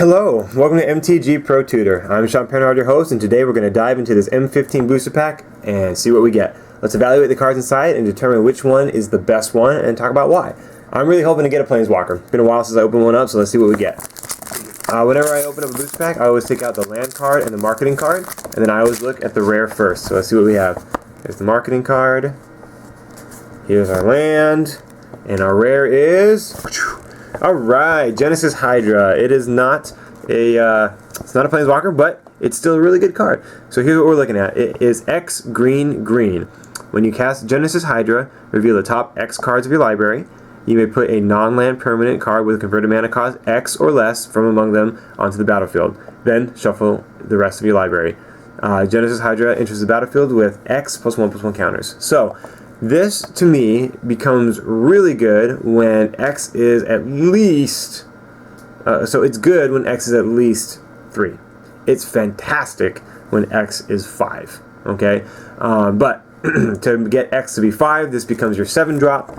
Hello, welcome to MTG Pro Tutor. I'm Sean Penhard, your host, and today we're going to dive into this M15 booster pack and see what we get. Let's evaluate the cards inside and determine which one is the best one and talk about why. I'm really hoping to get a Planeswalker. It's been a while since I opened one up, so let's see what we get. Whenever I open up a booster pack, I always take out the land card and the marketing card, and then I always look at the rare first. So let's see what we have. Here's the marketing card. Here's our land, and our rare is... Alright, Genesis Hydra. It is not a it's not a Planeswalker, but it's still a really good card. So here's what we're looking at. It is X green green. When you cast Genesis Hydra, reveal the top X cards of your library. You may put a non-land permanent card with converted mana cost X or less from among them onto the battlefield. Then shuffle the rest of your library. Genesis Hydra enters the battlefield with X +1/+1 counters. So this, to me, becomes really good when X is at least... so it's good when X is at least 3. It's fantastic when X is 5. Okay? But to get X to be 5, this becomes your 7-drop.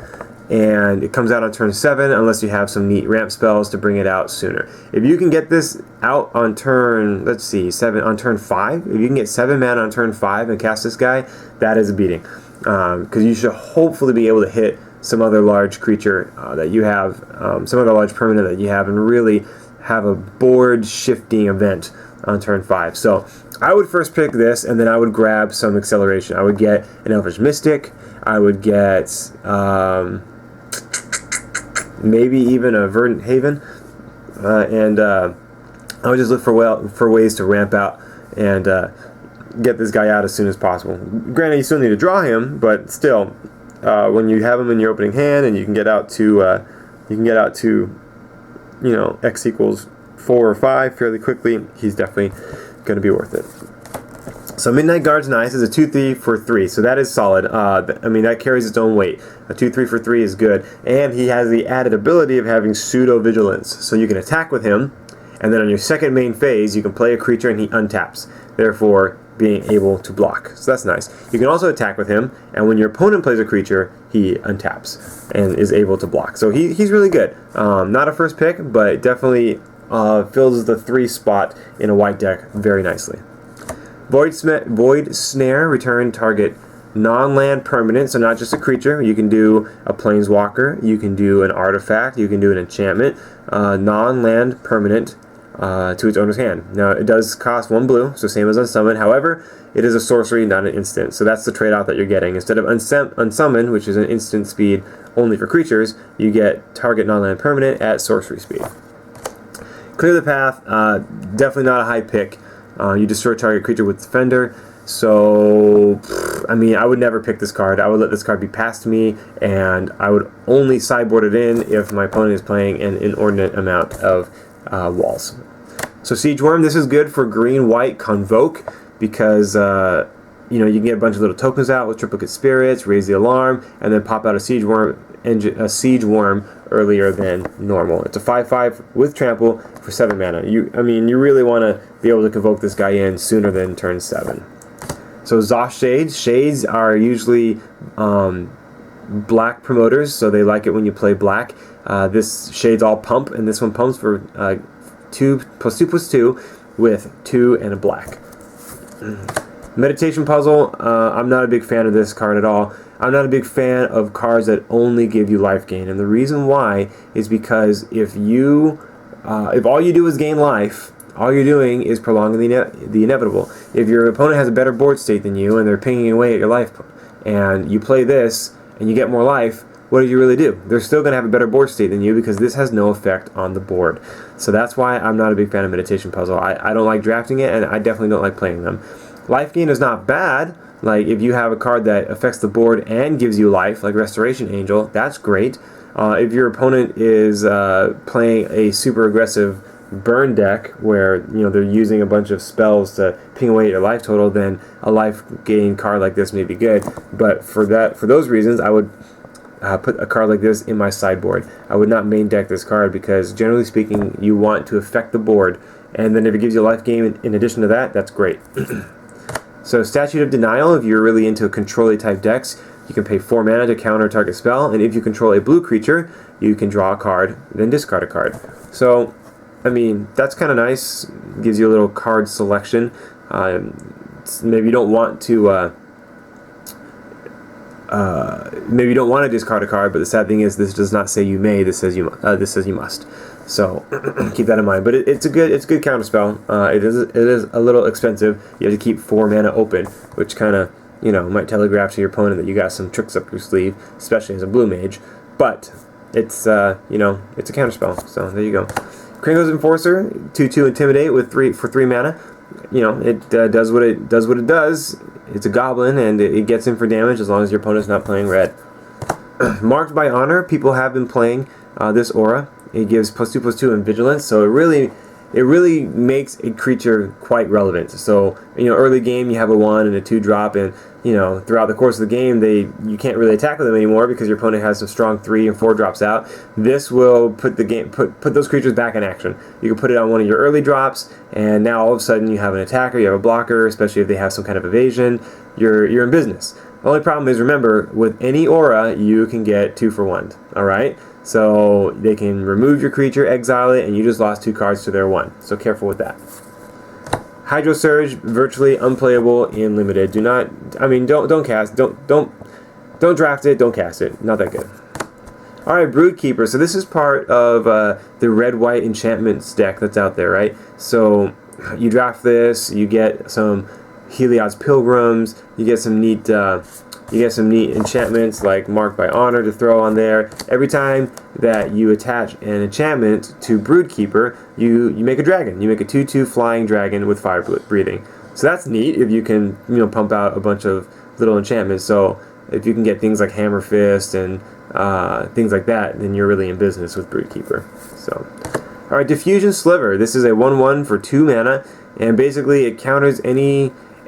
And it comes out on turn 7 unless you have some neat ramp spells to bring it out sooner. If you can get this out on turn, let's see, 7 on turn 5, if you can get 7 mana on turn 5 and cast this guy, that is a beating. Because you should hopefully be able to hit some other large creature that you have, some other large permanent that you have, and really have a board shifting event on turn 5. So I would first pick this, and then I would grab some acceleration. I would get an Elvish Mystic. I would get maybe even a Verdant Haven, and I would just look for ways to ramp out and get this guy out as soon as possible. Granted, you still need to draw him, but still, when you have him in your opening hand and you can get out to you know, X equals 4 or 5 fairly quickly, he's definitely going to be worth it. So Midnight Guard's nice. It's a 2/3 for 3, so that is solid. I mean, that carries its own weight. A 2/3 for 3 is good, and he has the added ability of having pseudo vigilance, so you can attack with him, and then on your second main phase, you can play a creature and he untaps, therefore being able to block. So that's nice. You can also attack with him, and when your opponent plays a creature, he untaps and is able to block. So he's really good. Not a first pick, but definitely fills the 3 spot in a white deck very nicely. Void Snare, return target non-land permanent, so not just a creature. You can do a Planeswalker, you can do an artifact, you can do an enchantment, non-land permanent to its owner's hand. Now, it does cost 1 blue, so same as Unsummon. However, it is a sorcery, not an instant. So that's the trade-off that you're getting. Instead of Unsummon, which is an instant speed only for creatures, you get target non-land permanent at sorcery speed. Clear the Path, definitely not a high pick. You destroy target creature with Defender. So, I mean, I would never pick this card. I would let this card be passed to me, and I would only sideboard it in if my opponent is playing an inordinate amount of walls. So Siege Worm, this is good for green-white Convoke, because you know, you can get a bunch of little tokens out with Triplicate Spirits, raise the alarm, and then pop out a Siege Worm earlier than normal. It's a 5/5 with trample for 7 mana. I mean, you really want to be able to convoke this guy in sooner than turn 7. So Zosh Shades. Shades are usually black promoters, so they like it when you play black. This Shades all pump, and this one pumps for 2/2/2 with 2 and a black. Meditation Puzzle, I'm not a big fan of this card at all. I'm not a big fan of cards that only give you life gain, and the reason why is because if all you do is gain life, all you're doing is prolonging the inevitable. If your opponent has a better board state than you and they're pinging away at your life, and you play this and you get more life, what do you really do? They're still going to have a better board state than you because this has no effect on the board. So that's why I'm not a big fan of Meditation Puzzle. I don't like drafting it, and I definitely don't like playing them. Life gain is not bad. Like, if you have a card that affects the board and gives you life, like Restoration Angel, that's great. If your opponent is playing a super aggressive burn deck where, you know, they're using a bunch of spells to ping away at your life total, then a life gain card like this may be good. But for those reasons, I would put a card like this in my sideboard. I would not main deck this card because, generally speaking, you want to affect the board, and then if it gives you a life gain in addition to that, that's great. So Statute of Denial, if you're really into control type decks, you can pay 4 mana to counter a target spell, and if you control a blue creature, you can draw a card, then discard a card. So I mean, that's kind of nice. Gives you a little card selection. Maybe you don't want to. Maybe you don't want to discard a card, but the sad thing is this does not say you may. This says you. This says you must. So keep that in mind. But it's a good counterspell. It is a little expensive. You have to keep 4 mana open, which kind of might telegraph to your opponent that you got some tricks up your sleeve, especially as a blue mage. But it's it's a counterspell. So there you go. Kringo's Enforcer, 2/2 Intimidate with 3 mana. It does what it does. It's a goblin, and it gets in for damage as long as your opponent's not playing red. Marked by Honor, people have been playing this aura. It gives +2/+2 in Vigilance, so it really makes a creature quite relevant. So early game you have a 1 and a 2 drop, and throughout the course of the game you can't really attack with them anymore because your opponent has some strong 3 and 4 drops out. This will put those creatures back in action. You can put it on one of your early drops, and now all of a sudden you have an attacker, you have a blocker, especially if they have some kind of evasion. You're in business. The only problem is, remember, with any aura you can get 2 for 1. All right. So they can remove your creature, exile it, and you just lost 2 cards to their 1. So careful with that. Hydro Surge, virtually unplayable in limited. Don't cast. Don't draft it. Don't cast it. Not that good. All right, Broodkeeper. So this is part of the red-white enchantments deck that's out there, right? So you draft this, you get some Heliod's Pilgrims, you get some neat. You get some neat enchantments like Marked by Honor to throw on there. Every time that you attach an enchantment to Broodkeeper, you make a dragon. You make a 2/2 flying dragon with fire breathing. So that's neat if you can pump out a bunch of little enchantments. So if you can get things like Hammer Fist and things like that, then you're really in business with Broodkeeper. So, all right, Diffusion Sliver. This is a 1/1 for 2 mana, and basically it counters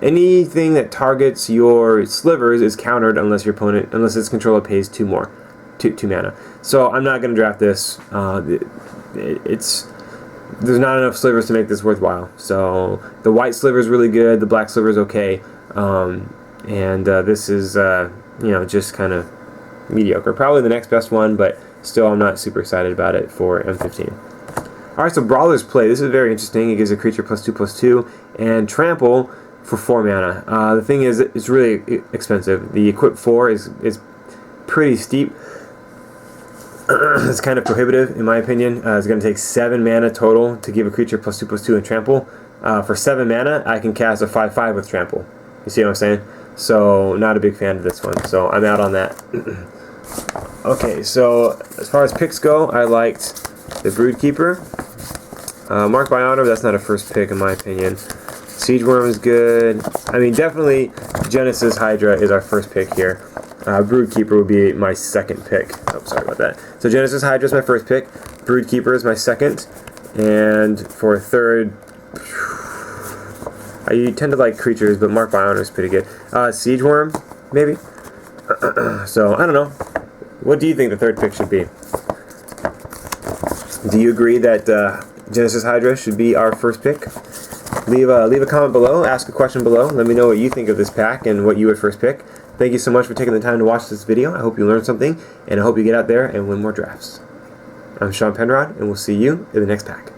anything that targets your slivers is countered unless its controller pays 2 mana. So I'm not going to draft this. There's not enough slivers to make this worthwhile. So the white sliver is really good. The black sliver is okay, and this is just kind of mediocre. Probably the next best one, but still I'm not super excited about it for M15. Alright, so Brawler's Play. This is very interesting. It gives a creature +2/+2 and trample for 4 mana. The thing is, it's really expensive. The equip 4 is pretty steep. It's kind of prohibitive in my opinion. It's going to take 7 mana total to give a creature +2/+2 and trample. For 7 mana, I can cast a 5/5 with trample. You see what I'm saying? So not a big fan of this one. So I'm out on that. Okay, so as far as picks go, I liked the Broodkeeper. Marked by Honor, that's not a first pick in my opinion. Siege Worm is good. Definitely Genesis Hydra is our first pick here. Broodkeeper would be my second pick. Oh, sorry about that. So Genesis Hydra is my first pick. Broodkeeper is my second. And for a third, I tend to like creatures, but Marked by Honor is pretty good. Siege Worm, maybe? So, I don't know. What do you think the third pick should be? Do you agree that Genesis Hydra should be our first pick? Leave a comment below, ask a question below, let me know what you think of this pack and what you would first pick. Thank you so much for taking the time to watch this video. I hope you learned something, and I hope you get out there and win more drafts. I'm Sean Penrod, and we'll see you in the next pack.